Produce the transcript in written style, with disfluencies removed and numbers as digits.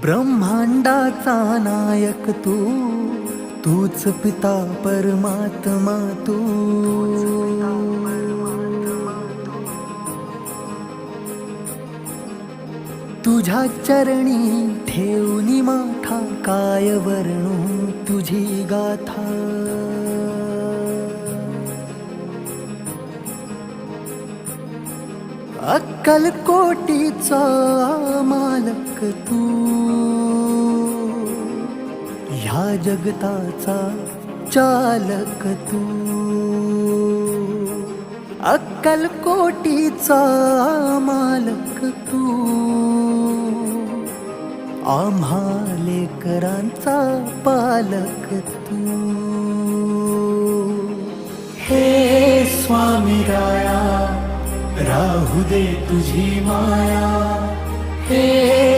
ब्रह्मांडाचा नायक तू, तूच पिता परमात्मा तू. तुझ्या चरणी ठेवनी माथा, काय वर्णू तुझी गाथा. अक्कल कोटीचा मालक तू, ह्या जगताचा चालक तू. अक्कल कोटीचा मालक तू, आम्हा लेकरांचा पालक तू. हे स्वामी राया, राहू दे तुझी माया. हे